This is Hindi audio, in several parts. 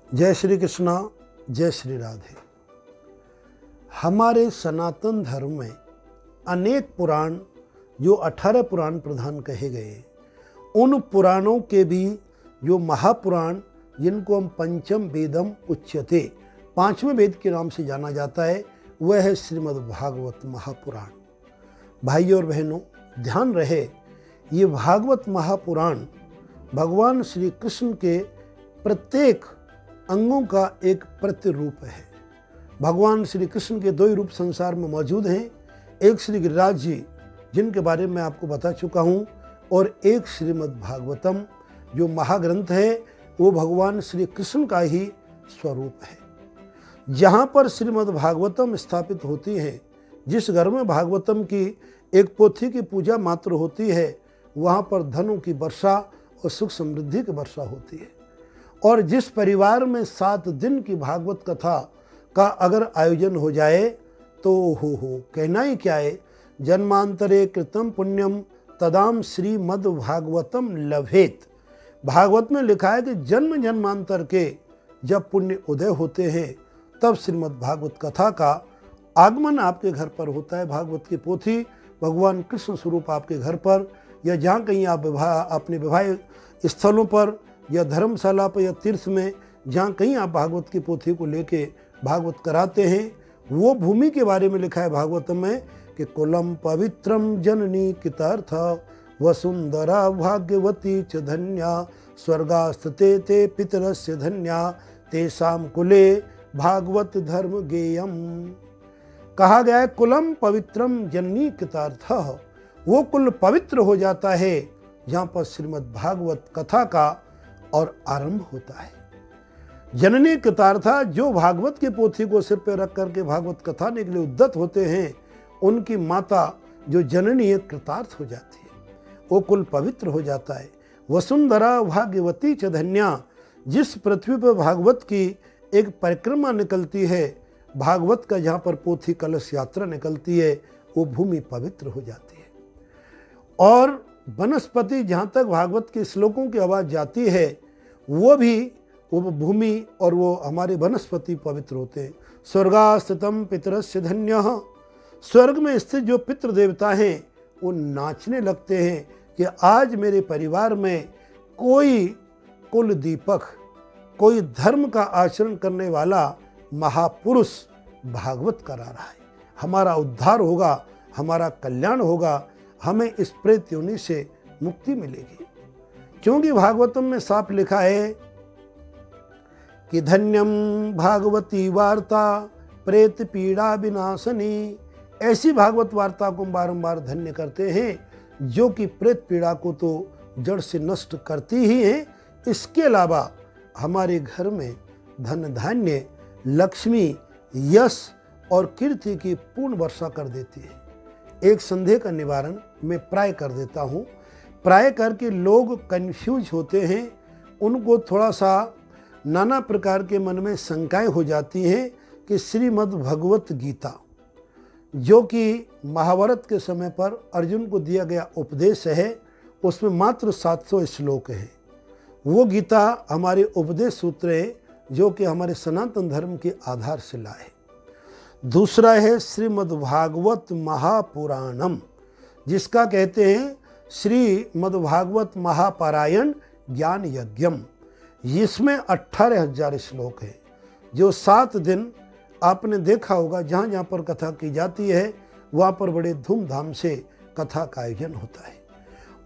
जय श्री कृष्णा, जय श्री राधे। हमारे सनातन धर्म में अनेक पुराण, जो 18 पुराण प्रधान कहे गए, उन पुराणों के भी जो महापुराण, जिनको हम पंचम वेदम उच्यते, पांचवें वेद के नाम से जाना जाता है, वह है श्रीमद् भागवत महापुराण। भाइयों और बहनों, ध्यान रहे, ये भागवत महापुराण भगवान श्री कृष्ण के प्रत्येक अंगों का एक प्रतिरूप है। भगवान श्री कृष्ण के दो ही रूप संसार में मौजूद हैं, एक श्री गिरिराज जी, जिनके बारे में आपको बता चुका हूँ, और एक श्रीमद् भागवतम जो महाग्रंथ है, वो भगवान श्री कृष्ण का ही स्वरूप है। जहाँ पर श्रीमद् भागवतम स्थापित होती है, जिस घर में भागवतम की एक पोथी की पूजा मात्र होती है, वहाँ पर धनों की वर्षा और सुख समृद्धि की वर्षा होती है। और जिस परिवार में 7 दिन की भागवत कथा का अगर आयोजन हो जाए तो हो कहना ही क्या है। जन्मांतरे कृतम पुण्यम तदाम श्रीमद् भागवतम लभेत। भागवत में लिखा है कि जन्म जन्मांतर के जब पुण्य उदय होते हैं, तब श्रीमद् भागवत कथा का आगमन आपके घर पर होता है। भागवत की पोथी भगवान कृष्ण स्वरूप आपके घर पर, या जहाँ कहीं आप अपने विवाह स्थलों पर या धर्मशाला पर या तीर्थ में, जहाँ कहीं आप भागवत की पोथी को लेके भागवत कराते हैं, वो भूमि के बारे में लिखा है भागवत में कि कुलम पवित्रम जननी कितार्थ वसुंधरा भाग्यवती च धन्या स्वर्गास्ते ते पितरस्य धन्या तेषाम कुले भागवत धर्म गेयम। कहा गया है कुलम पवित्रम जननी कितार्थ, वो कुल पवित्र हो जाता है जहाँ पर श्रीमद् भागवत कथा का और आरंभ होता है। जननी कृतार्था, जो भागवत की पोथी को सिर पर रख करके भागवत कथा के लिए उद्यत होते हैं, उनकी माता जो जननी है कृतार्थ हो जाती है, वो कुल पवित्र हो जाता है। वसुंधरा भाग्यवती च धन्या, जिस पृथ्वी पर भागवत की एक परिक्रमा निकलती है, भागवत का जहाँ पर पोथी कलश यात्रा निकलती है, वो भूमि पवित्र हो जाती है। और वनस्पति, जहाँ तक भागवत के श्लोकों की आवाज़ जाती है, वो भूमि और वो हमारे वनस्पति पवित्र होते हैं। स्वर्गास्थितम पितरस्य धन्यः, स्वर्ग में स्थित जो पितृ देवता हैं, वो नाचने लगते हैं कि आज मेरे परिवार में कोई कुल दीपक, कोई धर्म का आचरण करने वाला महापुरुष भागवत करा रहा है। हमारा उद्धार होगा, हमारा कल्याण होगा, हमें इस प्रेत योनि से मुक्ति मिलेगी। क्योंकि भागवतम में साफ लिखा है कि धन्यम भागवती वार्ता प्रेत पीड़ा विनाशनी। ऐसी भागवत वार्ता को बारंबार धन्य करते हैं, जो कि प्रेत पीड़ा को तो जड़ से नष्ट करती ही है, इसके अलावा हमारे घर में धन धान्य, लक्ष्मी, यश और कीर्ति की पूर्ण वर्षा कर देती है। एक संदेह का निवारण मैं प्राय कर देता हूँ। प्राय करके लोग कंफ्यूज होते हैं, उनको थोड़ा सा नाना प्रकार के मन में शंकाएं हो जाती हैं कि श्रीमद् भगवत गीता, जो कि महाभारत के समय पर अर्जुन को दिया गया उपदेश है, उसमें मात्र 700 श्लोक हैं। वो गीता हमारे उपदेश सूत्र है, जो कि हमारे सनातन धर्म के आधारशिला है। दूसरा है श्रीमद् भागवत महापुराणम, जिसका कहते हैं श्रीमद् भागवत महापारायण ज्ञान यज्ञम। इसमें 18,000 श्लोक है, जो 7 दिन आपने देखा होगा, जहाँ जहाँ पर कथा की जाती है, वहाँ पर बड़े धूमधाम से कथा का आयोजन होता है।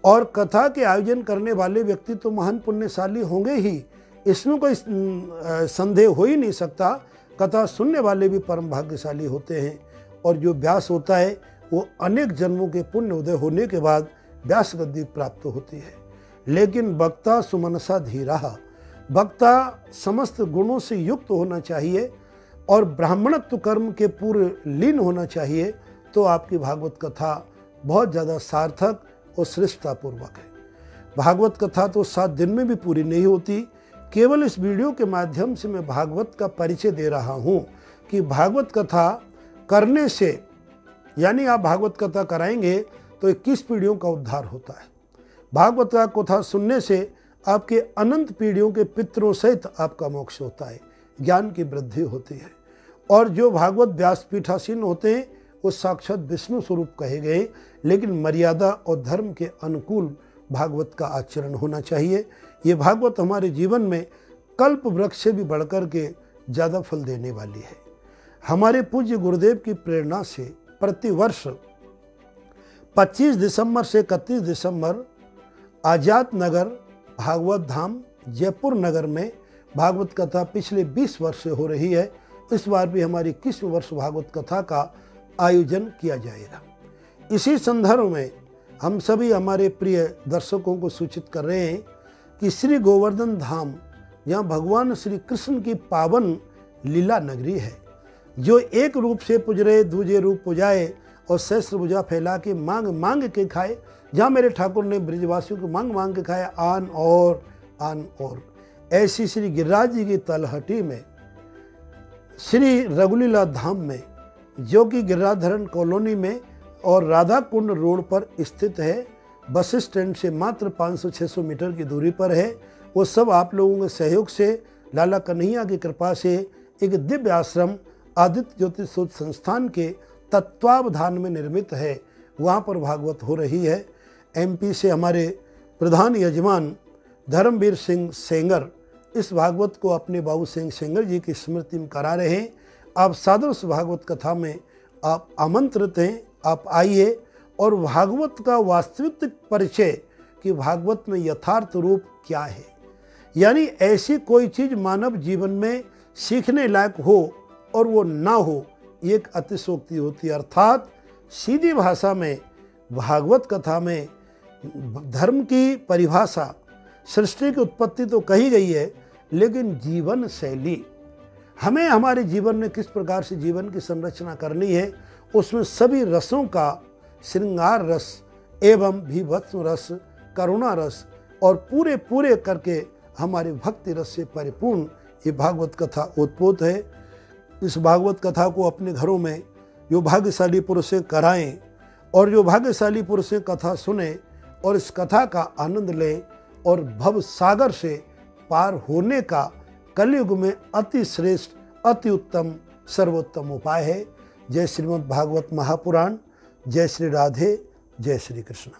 और कथा के आयोजन करने वाले व्यक्ति तो महान पुण्यशाली होंगे ही, इसमें कोई संदेह हो ही नहीं सकता। कथा सुनने वाले भी परम भाग्यशाली होते हैं, और जो व्यास होता है, वो अनेक जन्मों के पुण्य उदय होने के बाद व्यास गद्दी प्राप्त होती है। लेकिन वक्ता सुमनसा धीरा, वक्ता समस्त गुणों से युक्त होना चाहिए और ब्राह्मणत्व कर्म के पूर्व लीन होना चाहिए, तो आपकी भागवत कथा बहुत ज़्यादा सार्थक और श्रेष्ठतापूर्वक है। भागवत कथा तो 7 दिन में भी पूरी नहीं होती। केवल इस वीडियो के माध्यम से मैं भागवत का परिचय दे रहा हूँ कि भागवत कथा करने से, यानी आप भागवत कथा कराएंगे तो 21 पीढ़ियों का उद्धार होता है। भागवत का कथा सुनने से आपके अनंत पीढ़ियों के पितरों सहित आपका मोक्ष होता है, ज्ञान की वृद्धि होती है। और जो भागवत व्यासपीठासीन होते हैं वो साक्षात विष्णु स्वरूप कहे गए, लेकिन मर्यादा और धर्म के अनुकूल भागवत का आचरण होना चाहिए। ये भागवत हमारे जीवन में कल्प वृक्ष से भी बढ़कर के ज़्यादा फल देने वाली है। हमारे पूज्य गुरुदेव की प्रेरणा से प्रतिवर्ष 25 दिसंबर से 31 दिसंबर आजाद नगर भागवत धाम जयपुर नगर में भागवत कथा पिछले 20 वर्ष से हो रही है। इस बार भी हमारी 21वें वर्ष भागवत कथा का आयोजन किया जाएगा। इसी संदर्भ में हम सभी हमारे प्रिय दर्शकों को सूचित कर रहे हैं कि श्री गोवर्धन धाम, यहाँ भगवान श्री कृष्ण की पावन लीला नगरी है, जो एक रूप से पुज रहे दूजे रूप पुजाए और सहस्त्र भुजा फैला के मांग मांग के खाए। जहाँ मेरे ठाकुर ने ब्रजवासियों को मांग मांग के खाया आन और। ऐसी श्री गिरिराज जी की तलहटी में श्री रघुलीला धाम में, जो कि गिरिराधरण कॉलोनी में और राधा कुंड रोड पर स्थित है, बस स्टैंड से मात्र 500-600 मीटर की दूरी पर है, वो सब आप लोगों के सहयोग से, लाला कन्हैया की कृपा से एक दिव्य आश्रम आदित्य ज्योति शोध संस्थान के तत्वावधान में निर्मित है। वहाँ पर भागवत हो रही है। MP से हमारे प्रधान यजमान धर्मवीर सिंह सेंगर इस भागवत को अपने बाबू सिंह सेंगर जी की स्मृति में करा रहे हैं। आप सादर उस भागवत कथा में आप आमंत्रित हैं। आप आइए और भागवत का वास्तविक परिचय कि भागवत में यथार्थ रूप क्या है, यानी ऐसी कोई चीज़ मानव जीवन में सीखने लायक हो और वो ना हो, ये एक अतिशोक्ति होती है। अर्थात सीधी भाषा में भागवत कथा में धर्म की परिभाषा, सृष्टि की उत्पत्ति तो कही गई है, लेकिन जीवन शैली, हमें हमारे जीवन में किस प्रकार से जीवन की संरचना करनी है, उसमें सभी रसों का श्रृंगार रस एवं भीभत्स रस, करुणा रस और पूरे करके हमारे भक्ति रस से परिपूर्ण ये भागवत कथा ओतप्रोत है। इस भागवत कथा को अपने घरों में जो भाग्यशाली पुरुष कराएं और जो भाग्यशाली पुरुष कथा सुने और इस कथा का आनंद लें और भव सागर से पार होने का कलयुग में अति श्रेष्ठ, अति उत्तम, सर्वोत्तम उपाय है। जय श्रीमद् भागवत महापुराण। जय श्री राधे, जय श्री कृष्ण।